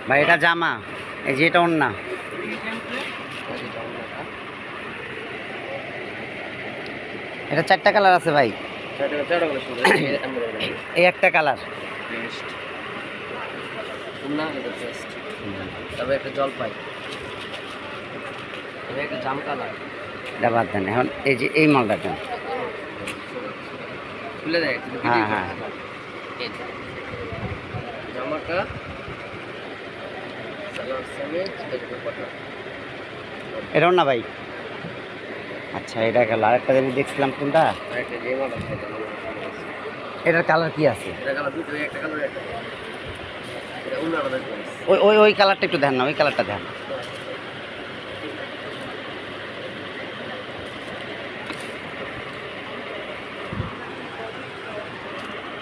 ভাই এটা জামা, এই যে এটা ওড়না। এটা 4টা কালার আছে ভাই। এই একটা কালার। তবে একটা জলপাই, একটা জাম কালার। এটা বাদ দেন, এখন এই যে এই মালটা দেন। খুলে দেয় হ্যাঁ হ্যাঁ, জামাটা সালোয়ার সমেত দুপাট্টা। এটা ওড়না ভাই। আচ্ছা এটা গেল, আরেকটা আমি দেখছিলাম কোনটা, আরেকটা যে মাল আছে এটার কালার কি আছে? এটা কালার দুটো, একটা কালার একটা এটা অন্য আলাদা। ওই ওই ওই কালারটা একটু দেন না, ওই কালারটা দেন।